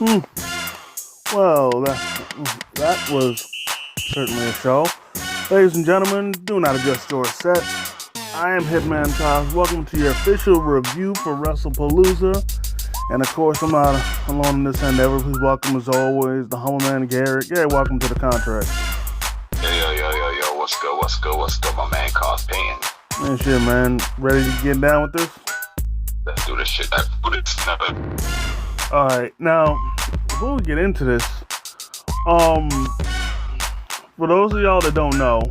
Mm, well, that was certainly a show. Ladies and gentlemen, do not adjust your set. I am Hitman Cos. Welcome to your official review for Wrestlepalooza. And of course, I'm not alone in this endeavor. Please welcome, as always, the humble man, Garrett. Gary, welcome to the contract. Yo, what's good, my man, Cos Payne. Man, shit, man. Ready to get down with this? Let's do this shit. Alright, now, before we get into this, for those of y'all that don't know,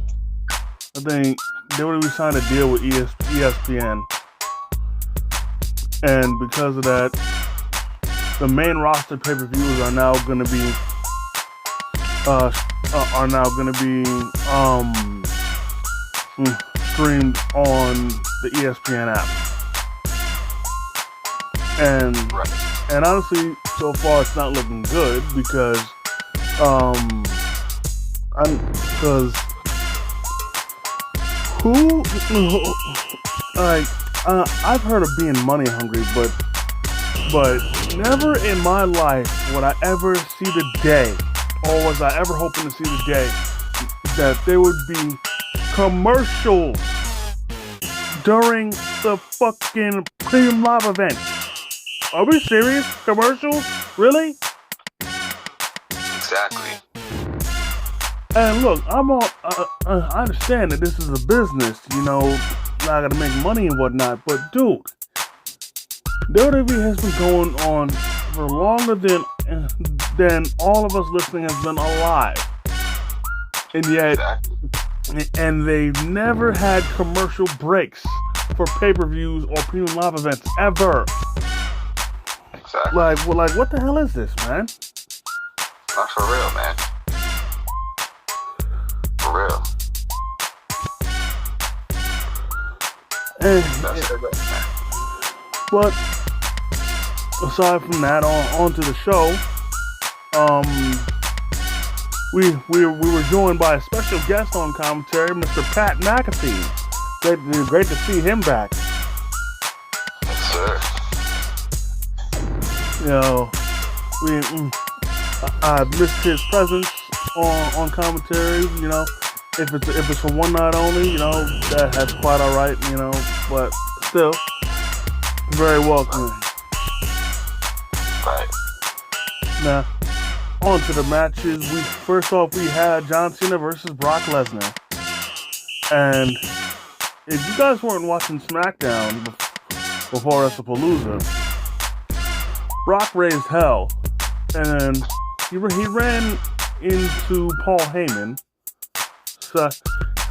I think they would be signed a deal with ESPN. And because of that, the main roster pay-per-views are now going to be streamed on the ESPN app. And honestly, so far it's not looking good because I've heard of being money hungry, but never in my life would I ever see the day, or was I ever hoping to see the day, that there would be commercials during the fucking Premium Live event. Are we serious? Commercials? Really? Exactly. And look, I understand that this is a business, you know, I gotta make money and whatnot, but dude, WWE has been going on for longer than all of us listening has been alive. And yet, and they've never had commercial breaks for pay-per-views or Premium Live events, ever. Exactly. Like, what the hell is this, man? Not for real, man. For real. But aside from that, on to the show. We were joined by a special guest on commentary, Mr. Pat McAfee. Great to see him back. Yes, sir. You know, I missed his presence on commentary. You know, if it's for one night only, you know, that's quite all right. You know, but still, very welcome. Right. Now, on to the matches. First off, we had John Cena versus Brock Lesnar. And if you guys weren't watching SmackDown before Wrestlepalooza, Brock raised hell, and he ran into Paul Heyman,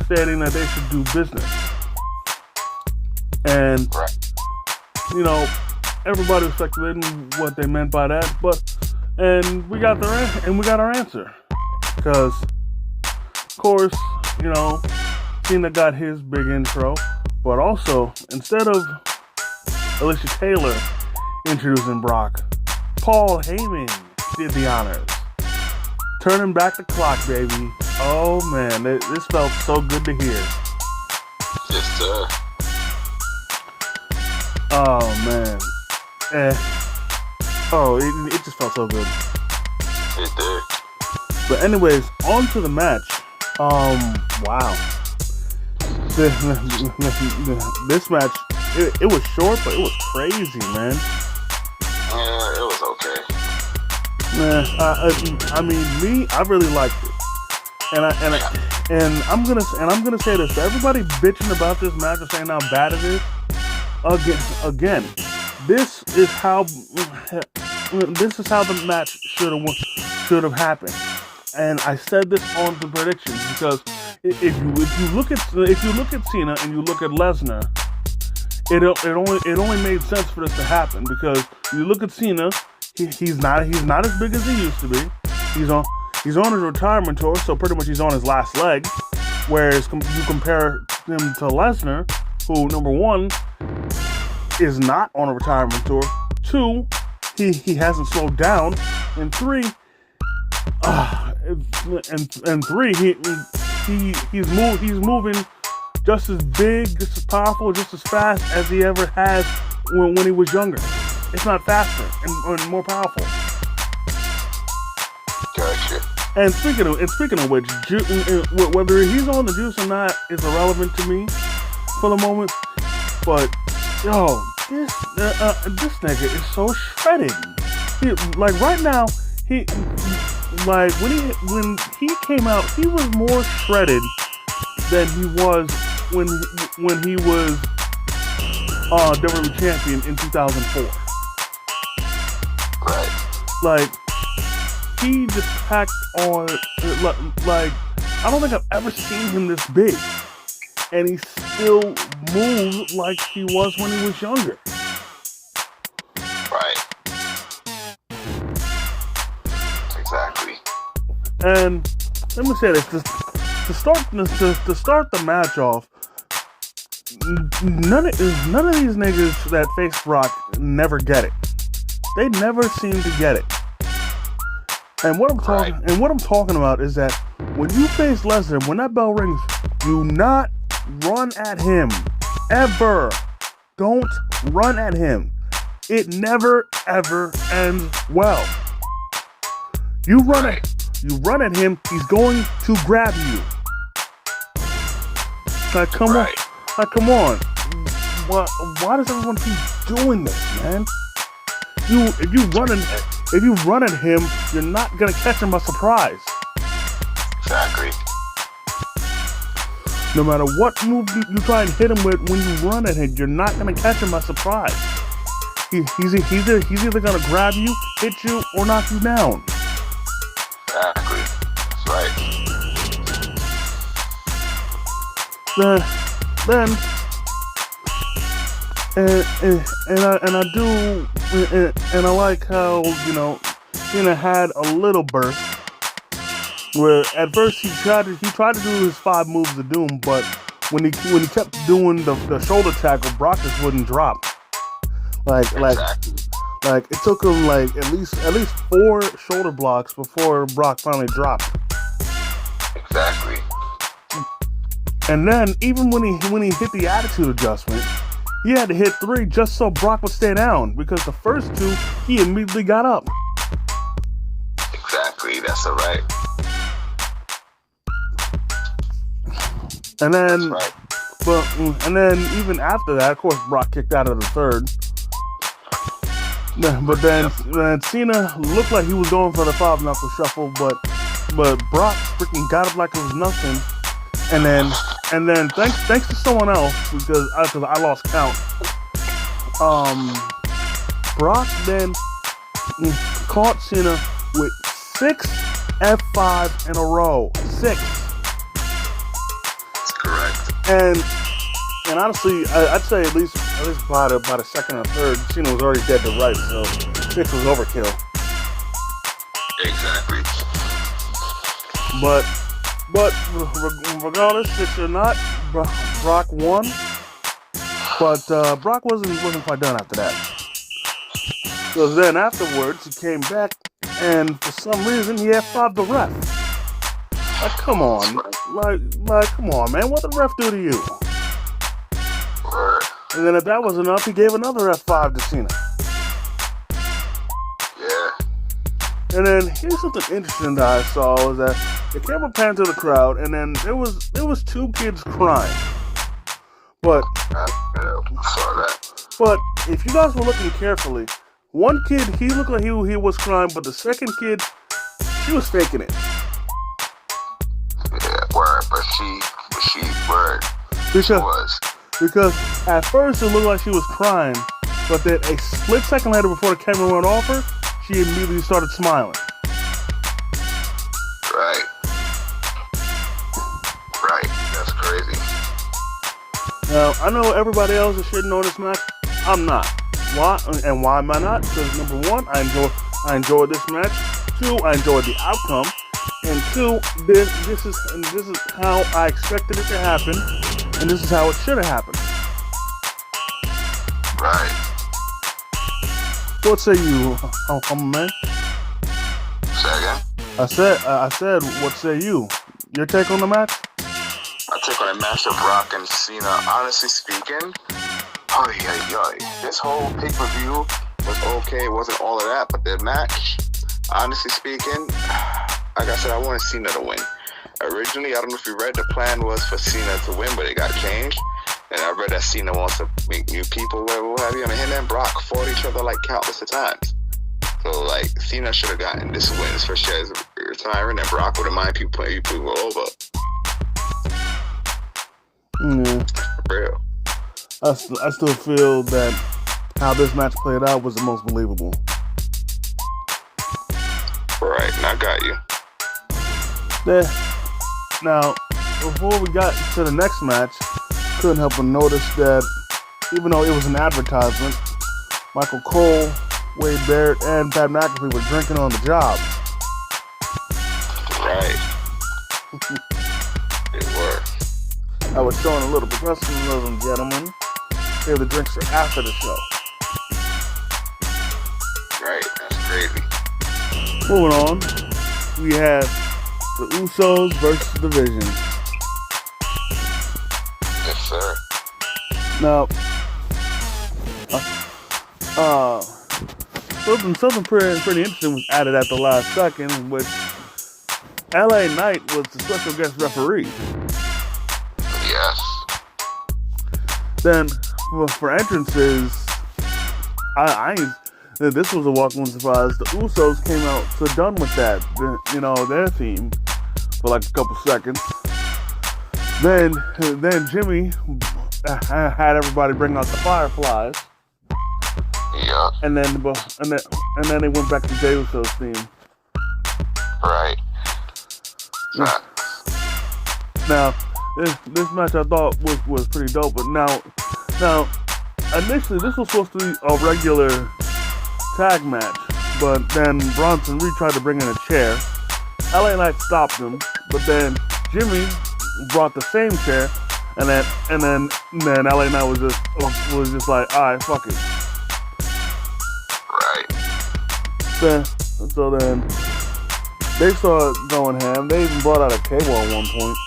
stating that they should do business. And you know, everybody was speculating what they meant by that, and we got our answer, because of course, you know, Cena got his big intro, but also instead of Alicia Taylor introducing Brock, Paul Heyman did the honors, turning back the clock, baby. Oh man, this felt so good to hear. Yes, sir. Oh man, it just felt so good. It did. But anyways, on to the match. Wow. This match, it was short, but it was crazy, man. Yeah, it was okay. I really liked it, and I'm gonna say this to everybody bitching about this match or saying how bad it is. Again, this is how the match should have happened, and I said this on the predictions, because if you look at Cena and you look at Lesnar, it only made sense for this to happen, because you look at Cena, he's not as big as he used to be. He's on his retirement tour, so pretty much he's on his last leg. Whereas you compare him to Lesnar, who, number one, is not on a retirement tour. Two, he hasn't slowed down. And three, he's moving just as big, just as powerful, just as fast as he ever has when he was younger. It's not faster and more powerful. shit. And speaking of which, whether he's on the juice or not is irrelevant to me for the moment. But yo, this nigga is so shredded. Like right now, when he came out, he was more shredded than he was when he was WWE champion in 2004. Right. Like he just packed on. Like I don't think I've ever seen him this big, and he still moves like he was when he was younger. Right. Exactly. And let me say this: to start the match off, none of these niggas that face Brock never get it. They never seem to get it. And what I'm talking about is that when you face Lesnar, when that bell rings, do not run at him. Ever. Don't run at him. It never ever ends well. You run at him, he's going to grab you. Like come on. Why does everyone keep doing this, man? If you run at him, you're not gonna catch him by surprise. Exactly. No matter what move you try and hit him with, when you run at him, you're not gonna catch him by surprise. He's either gonna grab you, hit you, or knock you down. Exactly. That's right. Then I do, and I like how, Cena had a little burst where at first he tried to do his 5 moves of doom, but when he kept doing the shoulder tackle, Brock just wouldn't drop. Exactly. Like it took him like at least 4 shoulder blocks before Brock finally dropped. Exactly. And then even when he hit the attitude adjustment, he had to hit 3 just so Brock would stay down, because the first 2 he immediately got up. Exactly, that's right. And then, right. and then even after that, of course, Brock kicked out of the 3rd. But then Cena looked like he was going for the 5-knuckle shuffle, but Brock freaking got up like it was nothing. And then thanks to someone else, because I lost count. Brock then caught Cena with 6 F5s in a row. 6. That's correct. And honestly, I'd say at least by the second or third, Cena was already dead to rights, so 6 was overkill. Exactly. But regardless, 6 or not, Brock won. But Brock wasn't quite done after that. Because then afterwards, he came back, and for some reason, he F5'd the ref. Like, come on. Like, come on, man. What did the ref do to you? And then if that was enough, he gave another F5 to Cena. Yeah. And then here's something interesting that I saw was that the camera panned to the crowd, and then there was 2 kids crying. But saw that. But if you guys were looking carefully, one kid, he looked like he was crying, but the second kid, she was faking it. Yeah, word, but she word. She was. Because at first it looked like she was crying, but then a split second later, before the camera went off her, she immediately started smiling. Right. Right. That's crazy. Now, I know everybody else is shitting on this match. I'm not. Why? And why am I not? Because number 1, I enjoyed this match. 2, I enjoyed the outcome. And 2, this is how I expected it to happen, and this is how it should have happened. Right. What say you, man? Say again? I said, what say you? Your take on the match? My take on the match of Brock and Cena, honestly speaking, this whole pay-per-view was okay. It wasn't all of that, but the match, honestly speaking, like I said, I wanted Cena to win. Originally, I don't know if you read, the plan was for Cena to win, but it got changed. And I read that Cena wants to meet new people, whatever, what have you. I mean, him and Brock fought each other like countless of times. So, like, Cena should have gotten this win, especially as retiring, and Brock would have mind people putting people over. For real. I still feel that how this match played out was the most believable. Right, and I got you. Yeah. Now, before we got to the next match, couldn't help but notice that even though it was an advertisement, Michael Cole, Wade Barrett, and Pat McAfee were drinking on the job. Right. They were. I was showing a little professionalism, gentlemen. Here, the drinks are after the show. Right, that's crazy. Moving on, we have the Usos versus the Vision. Yes, sir. Now, something pretty interesting was added at the last second, in which LA Knight was the special guest referee. Yes. Then, for entrances, this was a welcome surprise. The Usos came out so done with that, their theme for like a couple seconds. Then Jimmy had everybody bring out the Fireflies. Yeah. And then they went back to Jey Uso's theme. Right. Now, this match I thought was pretty dope, but now initially this was supposed to be a regular tag match, but then Bronson Reed tried to bring in a chair. LA Knight stopped him, but then Jimmy brought the same chair, and then LA Knight was just like, alright, fuck it. Right. So then they started going ham. They even brought out a cable at one point.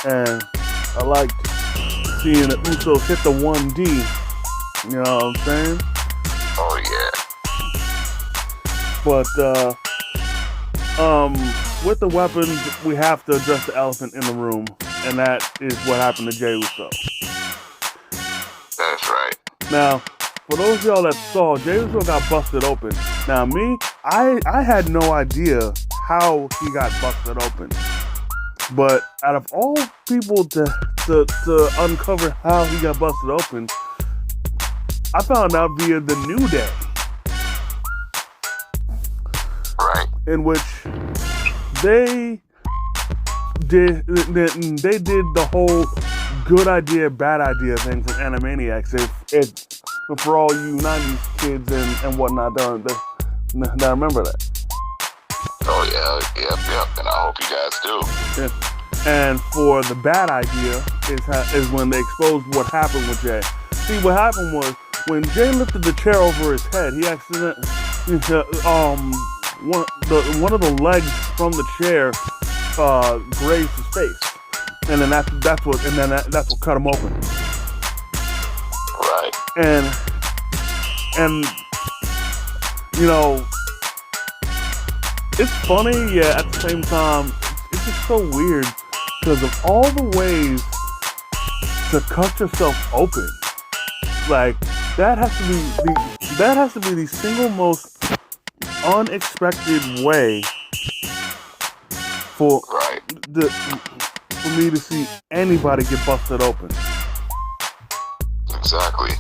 And I liked seeing the Usos hit the 1D. You know what I'm saying? Oh yeah. But with the weapons, we have to address the elephant in the room, and that is what happened to Jey Uso. That's right. Now, for those of y'all that saw, Jey Uso got busted open. Now, me, I had no idea how he got busted open. But out of all people to uncover how he got busted open, I found out via the New Day. Right. In which they did the whole good idea, bad idea thing from Animaniacs. If for all you 90s kids and whatnot, that remember that. Oh yeah, yep, and I hope you guys do. Yeah. And for the bad idea is when they exposed what happened with Jay. See, what happened was when Jay lifted the chair over his head, he accidentally one of the legs from the chair grazed his face, and then that's what cut him open. Right. And it's funny, yeah. At the same time, it's just so weird because of all the ways to cut yourself open. Like that has to be the single most unexpected way for me to see anybody get busted open. Exactly.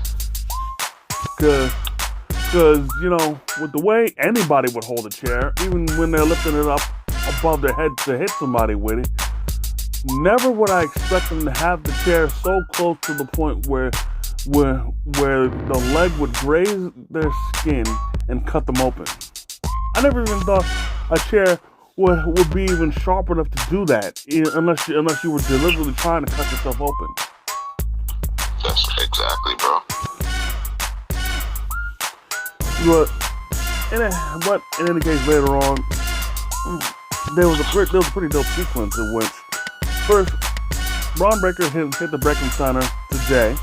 Because with the way anybody would hold a chair, even when they're lifting it up above their head to hit somebody with it, never would I expect them to have the chair so close to the point where the leg would graze their skin and cut them open. I never even thought a chair would be even sharp enough to do that, unless you were deliberately trying to cut yourself open. That's exactly, bro. But in any case, later on, there was a pretty dope sequence in which first Braun Breaker hit the Breaking Center to Jay.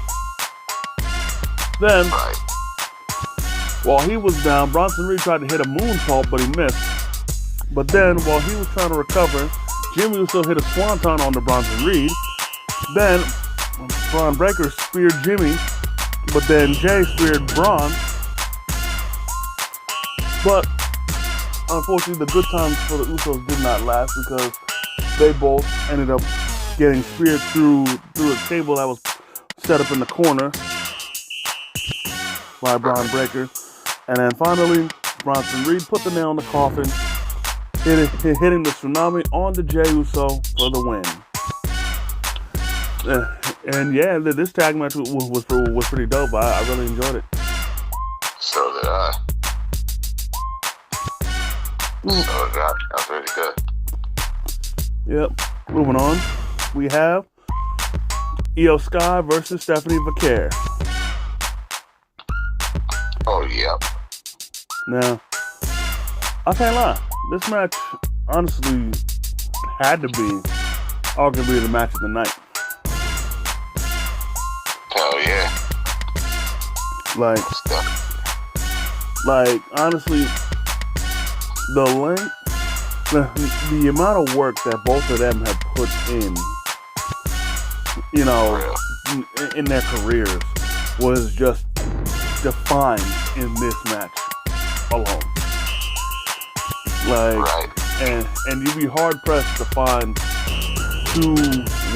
Then, while he was down, Bronson Reed tried to hit a moonsault, but he missed. But then, while he was trying to recover, Jimmy Uso hit a swanton on the Bronson Reed. Then, Braun Breaker speared Jimmy, but then Jay speared Braun. But, unfortunately, the good times for the Usos did not last because they both ended up getting speared through a table that was set up in the corner by Braun Breaker. And then finally, Bronson Reed put the nail in the coffin, hitting the tsunami on the Jey Uso for the win. And yeah, this tag match was pretty dope. I really enjoyed it. So did I. That was really good. Yep. Moving on, we have Io Sky versus Stephanie Vaquer. Oh, yep. Now, I can't lie. This match, honestly, had to be arguably the match of the night. Hell yeah. Like honestly, the length, the amount of work that both of them have put in, you know, in their careers was just defined in this match alone. Like, and you'd be hard pressed to find two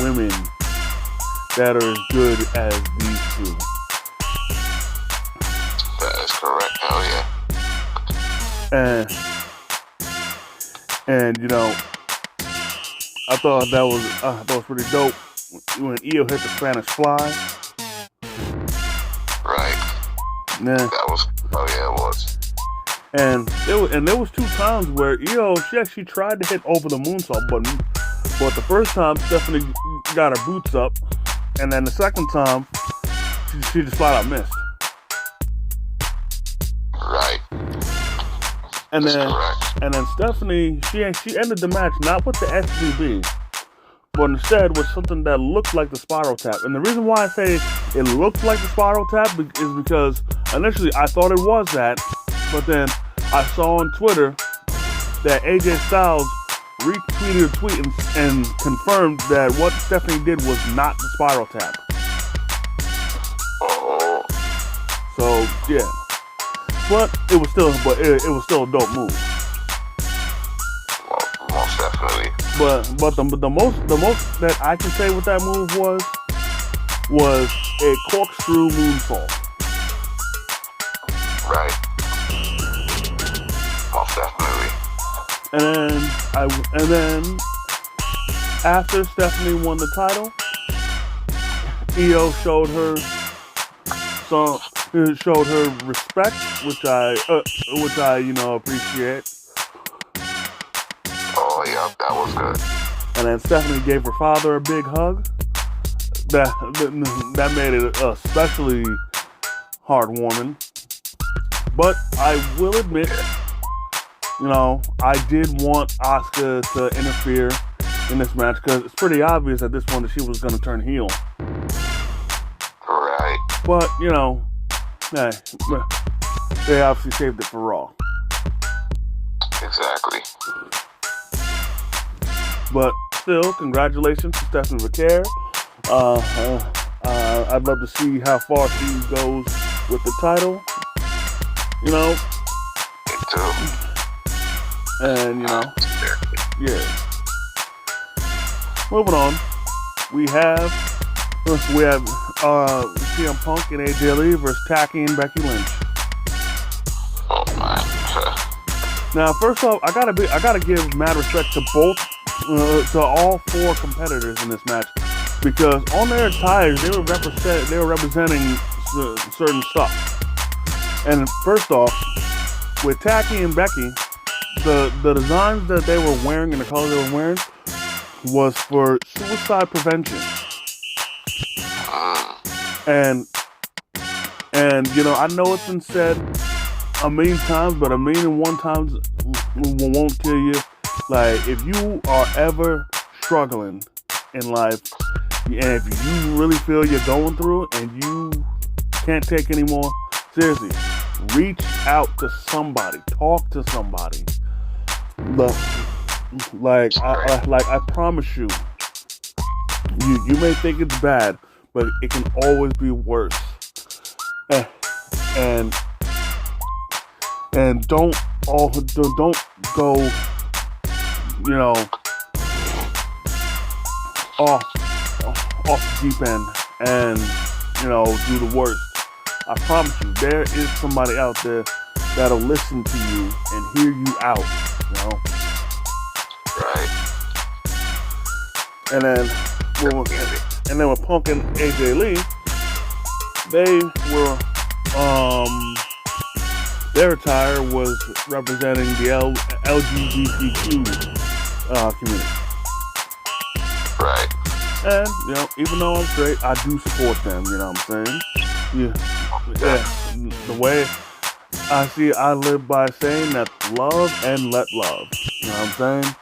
women that are as good as these two. That is correct. Hell yeah. And you know, I thought that was pretty dope when Io hit the Spanish Fly. Right. Yeah. That was. Oh yeah, it was. And there was two times where Io she actually tried to hit over the moonsault, but the first time Stephanie got her boots up, and then the second time she just flat out missed. Right. And That's then correct. and then Stephanie she ended the match not with the SVB, but instead with something that looked like the spiral tap. And the reason why I say it looked like the spiral tap is because initially I thought it was that, but then I saw on Twitter that AJ Styles retweeted a tweet and confirmed that what Stephanie did was not the spiral tap. Oh. So yeah, but it was still a dope move. Well, most definitely. But the most that I can say with that move was a corkscrew moonsault. Right. Most definitely. And then after Stephanie won the title, Io showed her respect, which I appreciate. Oh yeah, that was good. And then Stephanie gave her father a big hug. That made it especially heartwarming. But I will admit, you know, I did want Asuka to interfere in this match because it's pretty obvious at this point that she was going to turn heel. Right. But, you know, hey, they obviously saved it for Raw. Exactly. But still, congratulations to Stephanie Vaquer. I'd love to see how far she goes with the title. You know? Me too. And, you know, yeah. Moving on, we have CM Punk and AJ Lee versus Taki and Becky Lynch. Oh man. Now, first off, I gotta give mad respect to both, to all four competitors in this match, because on their attires they were representing certain stuff. And first off, with Taki and Becky, the designs that they were wearing and the color they were wearing was for suicide prevention. And you know, I know it's been said a million times, but a million and one times won't kill you. Like, if you are ever struggling in life, and if you really feel you're going through it and you can't take anymore, seriously, reach out to somebody, talk to somebody. Look, like I promise you, you may think it's bad, but it can always be worse. Eh, And and don't go, you know, off off the deep end and do the worst. I promise you, there is somebody out there that'll listen to you and hear you out. Right. And then with Punk and AJ Lee, they were their attire was representing the LGBTQ community. Right. And even though I'm straight, I do support them. You know what I'm saying? Yeah. The way I see, I live by saying that love and let love. You know what I'm saying?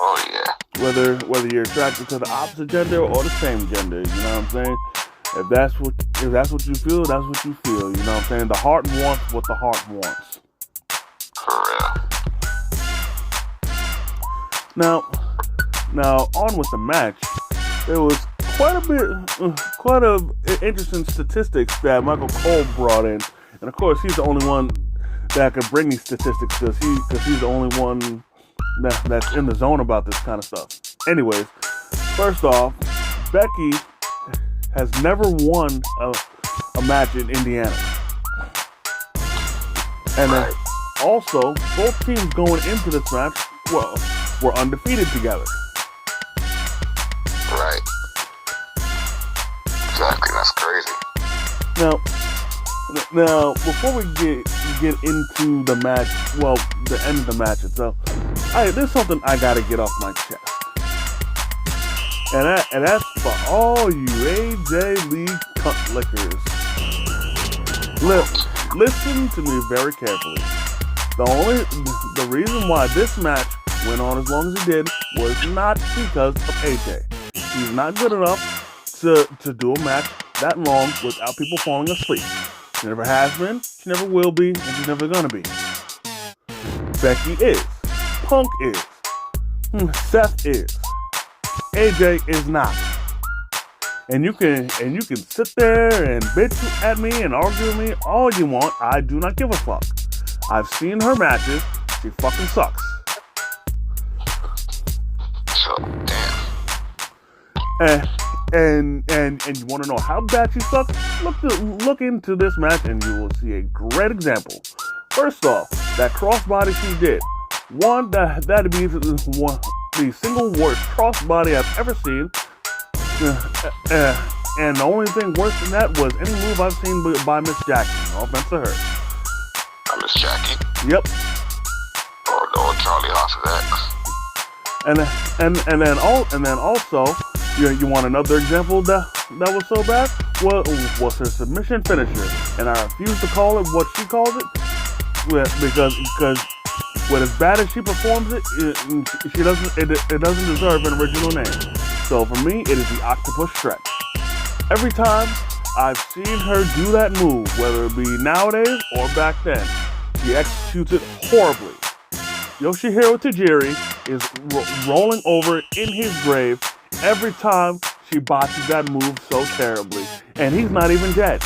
Oh yeah. Whether you're attracted to the opposite gender or the same gender, you know what I'm saying? If that's what you feel, that's what you feel. You know what I'm saying? The heart wants what the heart wants. For real. Now on with the match. There was quite a interesting statistics that Michael Cole brought in, and of course he's the only one that could bring these statistics because he's the only one that's in the zone about this kind of stuff. Anyways, first off, Becky has never won a match in Indiana, and then also both teams going into this match were undefeated together. Right. Exactly. That's crazy. Now, before we get into the match, well, the end of the match itself, there's something I gotta get off my chest, and that's for all you AJ Lee cunt lickers. Listen to me very carefully. The reason why this match went on as long as it did was not because of AJ. He's not good enough to do a match that long without people falling asleep. She never has been, she never will be, and she's never gonna be. Becky is. Punk is. Seth is. AJ is not. And you can sit there and bitch at me and argue with me all you want. I do not give a fuck. I've seen her matches. She fucking sucks. So damn. And you want to know how bad she sucks? Look into this match and you will see a great example. First off, that crossbody she did. That'd be the single worst crossbody I've ever seen. And the only thing worse than that was any move I've seen by Miss Jackie. No offense to her. Miss Jackie? Yep. Or Charlie Haas's ex. And then also, you want another example that was so bad? Was her submission finisher, and I refuse to call it what she calls it, because when as bad as she performs it doesn't deserve an original name. So for me, it is the octopus stretch. Every time I've seen her do that move, whether it be nowadays or back then, she executes it horribly. Yoshihiro Tajiri is rolling over in his grave every time she botches that move so terribly, and he's not even dead.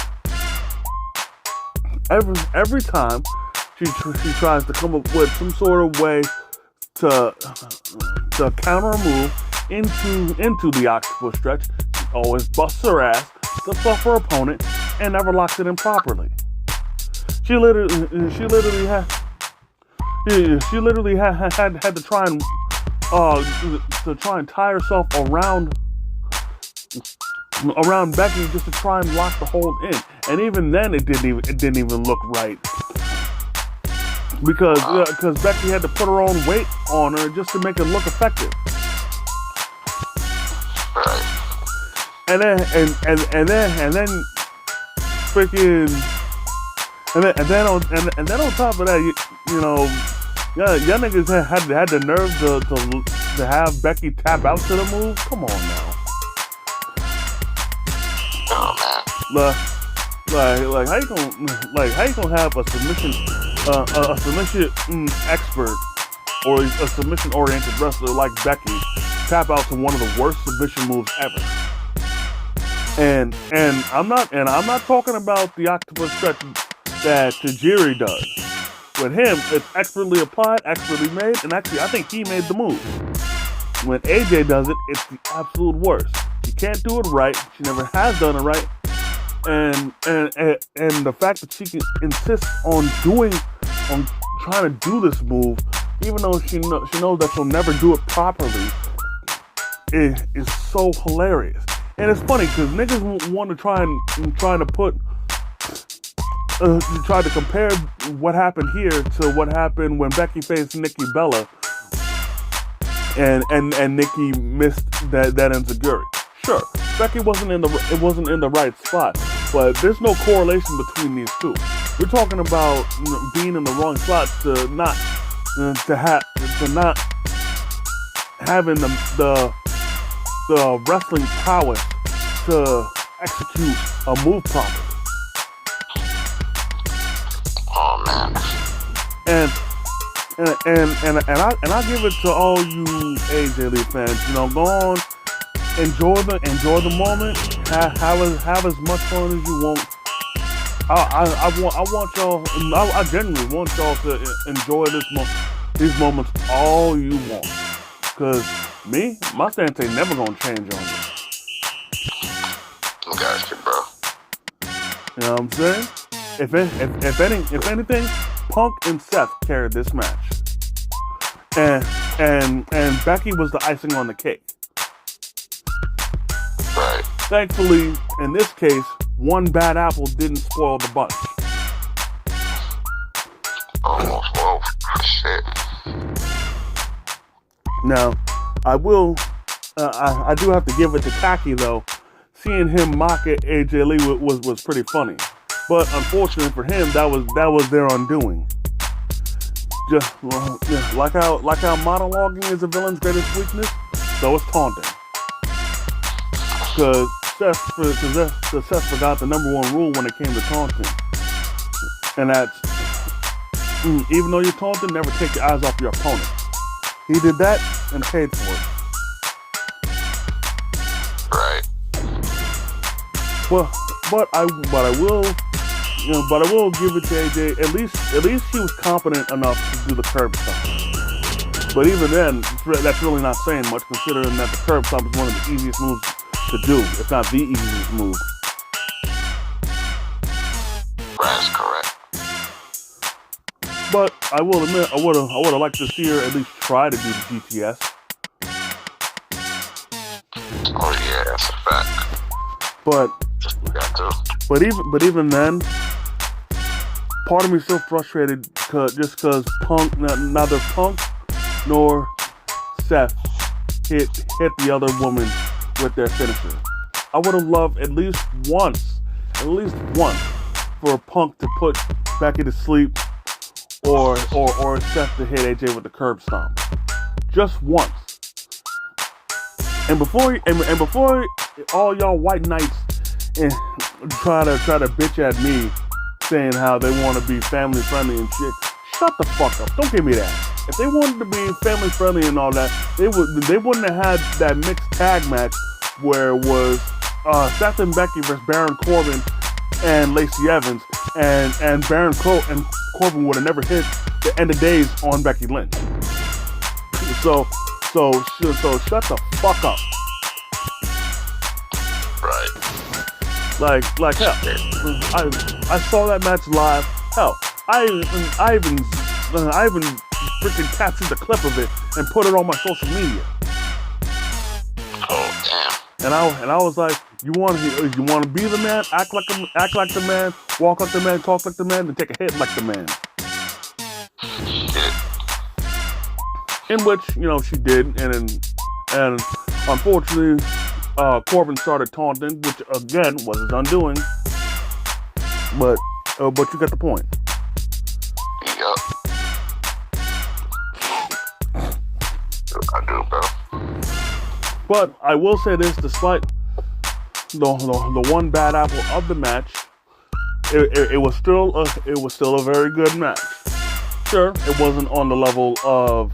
Every time she tries to come up with some sort of way to counter a move into the octopus stretch, she always busts her ass, slips off her opponent, and never locks it in properly. She literally had to try and tie herself around Becky just to try and lock the hold in, and even then it didn't even look right because Becky had to put her own weight on her just to make it look effective. And then freaking and then on top of that, y'all niggas had the nerve to have Becky tap out to the move. Come on now. Like how you gonna have a submission expert or a submission-oriented wrestler like Becky tap out to one of the worst submission moves ever. And I'm not talking about the octopus stretch that Tajiri does. With him, it's expertly applied, expertly made, and actually, I think he made the move. When AJ does it, it's the absolute worst. She can't do it right. She never has done it right. And the fact that she can insist on trying to do this move, even though she knows that she'll never do it properly, is so hilarious. And it's funny because niggas want to try to compare what happened here to what happened when Becky faced Nikki Bella, and Nikki missed that enziguri. Sure, Becky wasn't in the right spot, but there's no correlation between these two. We're talking about being in the wrong spot to not having the wrestling prowess to execute a move properly. Oh man. And I give it to all you AJ Lee fans. Go on, enjoy the moment, have as much fun as you want. I genuinely want y'all to enjoy these moments all you want. Cause my stance ain't never gonna change on you. Gotcha, bro. You know what I'm saying? If anything, Punk and Seth carried this match, and Becky was the icing on the cake. Right. Thankfully, in this case, one bad apple didn't spoil the bunch. Almost. Well, shit. Now, I do have to give it to Taki though. Seeing him mock at AJ Lee was pretty funny, but unfortunately for him, that was their undoing. Just like how monologuing is a villain's greatest weakness, so is taunting. Because Seth forgot the number one rule when it came to taunting, and that's even though you're taunting, never take your eyes off your opponent. He did that and paid for it. Right. But I will give it to AJ. At least she was competent enough to do the curb stomp. But even then, that's really not saying much, considering that the curb stomp is one of the easiest moves to do, if not the easiest move. That's correct. But I will admit, I would have liked to see her at least try to do the GTS. Oh yeah, that's a fact. But got to. But even then, part of me is still frustrated just because neither Punk nor Seth hit the other woman with their finisher. I would have loved at least once, for Punk to put Becky to sleep, or Seth to hit AJ with the curb stomp, just once. And before all y'all white knights try to bitch at me, saying how they want to be family friendly and shit, shut the fuck up. Don't give me that. If they wanted to be family friendly and all that, they wouldn't have had that mixed tag match where it was Seth and Becky versus Baron Corbin and Lacey Evans, and Baron Corbin would have never hit the end of days on Becky Lynch. So shut the fuck up. Right. Like hell, I saw that match live. Hell, I even freaking captured the clip of it and put it on my social media. Oh damn. And I was like, you want to be the man, act like the man, walk like the man, talk like the man, and take a hit like the man. In which she did, and unfortunately, Corbin started taunting, which again was his undoing. But you get the point. Yup. I do, bro. But I will say this: despite the one bad apple of the match, it was still a very good match. Sure, it wasn't on the level of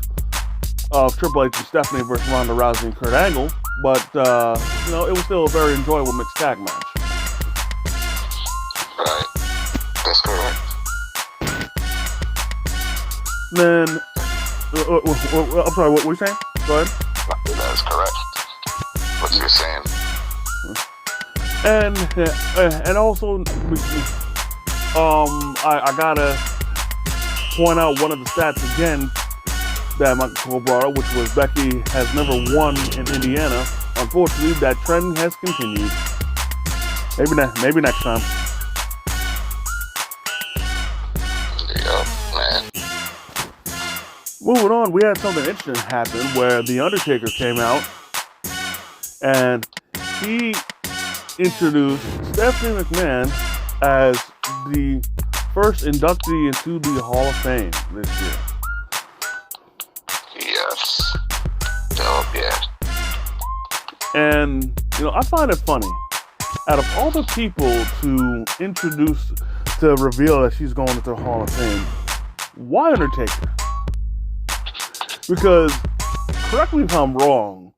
of Triple H and Stephanie versus Ronda Rousey and Kurt Angle, but it was still a very enjoyable mixed tag match. Right. That's correct. Then, I'm sorry, what were you saying? Go ahead. That is correct. What you're saying. And also, I gotta point out one of the stats again that Michael Cole brought up, which was Becky has never won in Indiana. Unfortunately, that trend has continued. Maybe next time. Yep, man. Moving on, we had something interesting happen where The Undertaker came out and he introduced Stephanie McMahon as the first inductee into the Hall of Fame this year. Yes. Oh, yeah. And, I find it funny. Out of all the people to reveal that she's going into the Hall of Fame, why Undertaker? Because, correct me if I'm wrong,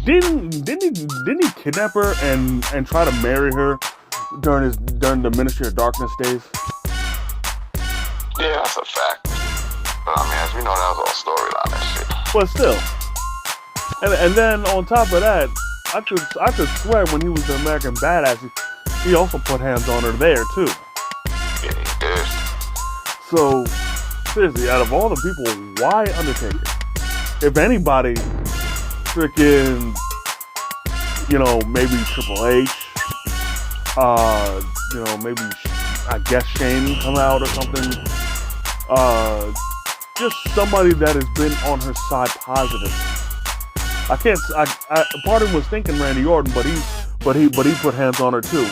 didn't he kidnap her and try to marry her during the Ministry of Darkness days? Yeah, that's a fact. But I mean, as we know, that was all storyline and shit. But still, and then on top of that, I could swear when he was the American Badass, he also put hands on her there too. Yeah, he did. So seriously, out of all the people, why Undertaker? If anybody, freaking, maybe Triple H, maybe I guess Shane come out or something. Just somebody that has been on her side positively. Part of him was thinking Randy Orton, but he put hands on her too.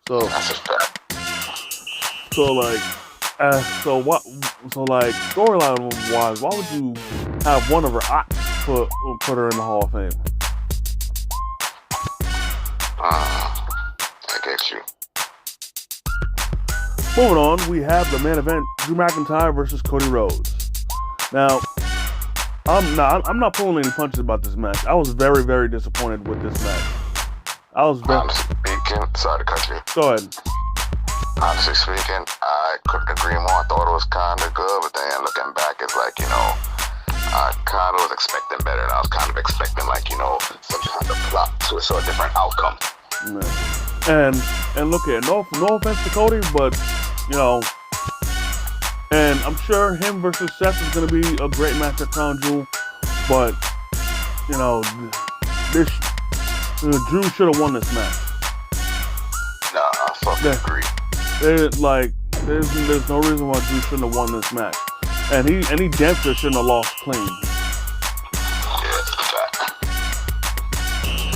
So that's a fact. Storyline wise, why would you have one of her ops put her in the Hall of Fame? I get you. Moving on, we have the main event: Drew McIntyre versus Cody Rhodes. Now, I'm not pulling any punches about this match. I was very, very disappointed with this match. Honestly speaking, sorry to cut you. Go ahead. Honestly speaking, I couldn't agree more. I thought it was kind of good, but then looking back, it's like, I kind of was expecting better, and I was kind of expecting, some kind of plot to a sort of different outcome. Yeah. And look here, no offense to Cody, but, and I'm sure him versus Seth is going to be a great match at Crown Jewel, but, Drew should have won this match. Nah, I fucking agree. There's no reason why Drew shouldn't have won this match. And he damn sure shouldn't have lost clean. Yeah, it's a fact.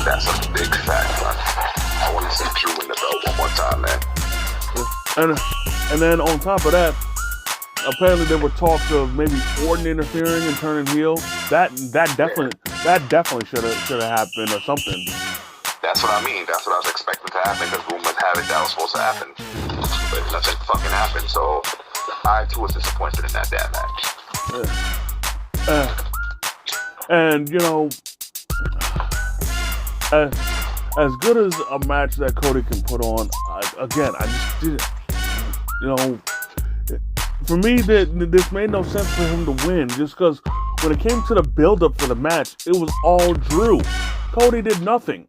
That's a big fact, man. I want to see Drew win the belt one more time, man. And then on top of that, apparently there were talks of maybe Orton interfering and turning heel. That definitely should have happened or something. That's what I mean. That's what I was expecting to happen, because rumors have it that was supposed to happen, but nothing fucking happened. So I too was disappointed in that damn match. And as good as a match that Cody can put on, I just didn't. For me, this made no sense for him to win, just because when it came to the build-up for the match, it was all Drew. Cody did nothing.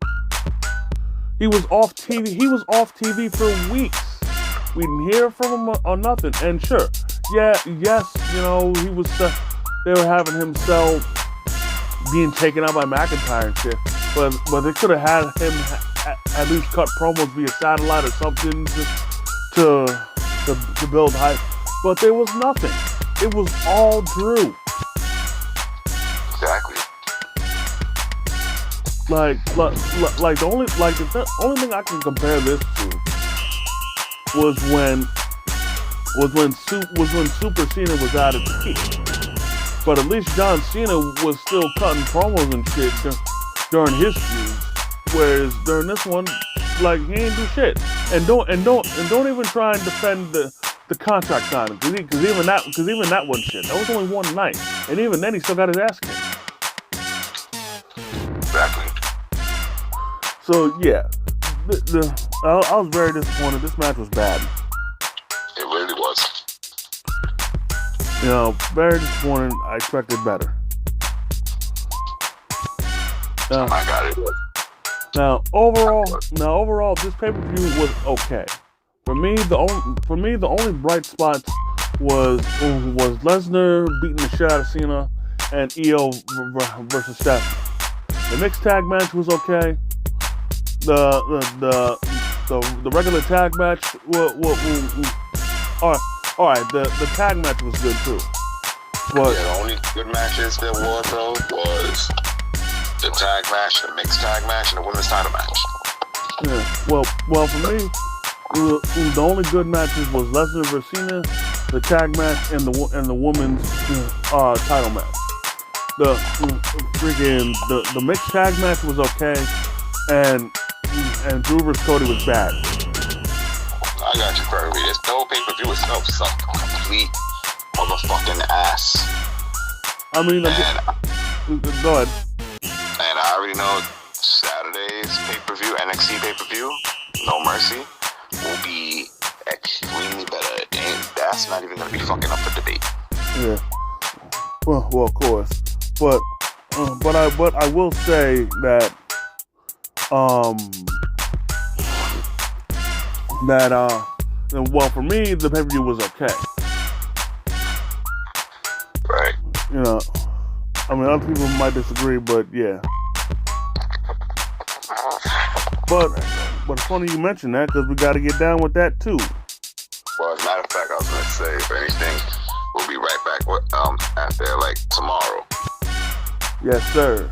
He was off TV. He was off TV for weeks. We didn't hear from him or nothing. And sure, yes, he was. They were having him sell being taken out by McIntyre and shit. But they could have had him at least cut promos via satellite or something to build hype. But there was nothing. It was all Drew. Exactly. The only thing I can compare this to was when Super Cena was at its peak. But at least John Cena was still cutting promos and shit during his feuds, whereas during this one, he ain't do shit. And don't even try and defend the contract signing, because even that wasn't shit. That was only one night, and even then he still got his ass kicked. Exactly. So yeah, I was very disappointed. This match was bad. It really was. You know, very disappointed. I expected better. I got it. Now overall, this pay-per-view was okay. For me, the only bright spots was Lesnar beating the shit out of Cena and EO versus Steph. The mixed tag match was okay. The regular tag match all right. The tag match was good too. But yeah, the only good matches there were though was the tag match, the mixed tag match, and the women's title match. Yeah. Well, for me, the only good matches was Lesnar versus Cena, the tag match, and the women's title match. The mixed tag match was okay, and Drew vs. Cody was bad. I got you, Kirby. This whole pay-per-view itself sucked complete motherfucking ass. I mean, go ahead. And I already know Saturday's pay-per-view, NXT pay-per-view, No Mercy, will be extremely better. And that's not even going to be fucking up for debate. Yeah. Well, of course. But I will say that well, for me, the pay-per-view was okay. Right. You know, I mean, other people might disagree, but yeah. But it's funny you mention that, because we got to get down with that too. Well, as a matter of fact, I was going to say, if anything, we'll be right back after tomorrow. Yes, sir.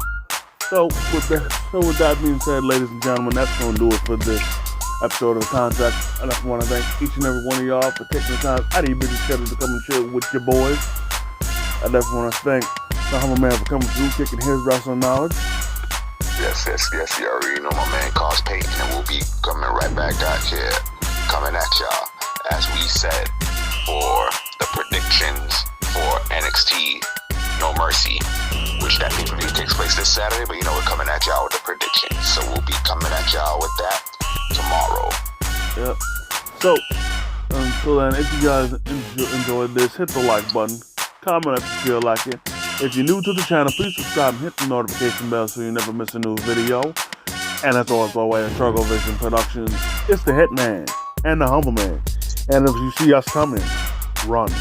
So with that being said, ladies and gentlemen, that's going to do it for this episode of The Contract. And I want to thank each and every one of y'all for taking the time out of your busy schedule to come and chill with your boys. I definitely want to thank the humble man for coming through, kicking his wrestling knowledge. Yes. You already know my man, Cos Payton, and we'll be coming right back out here, coming at y'all, as we said, for the predictions for NXT No Mercy, which that pay-per-view takes place this Saturday, but you know we're coming at y'all with the predictions, so we'll be coming at y'all with that tomorrow. Yep. So, until then, if you guys enjoyed this, hit the like button, comment if you feel like it. If you're new to the channel, please subscribe and hit the notification bell so you never miss a new video. And that's always by way of Struggle Vision Productions. It's the Hitman and the Humble Man. And if you see us coming, run.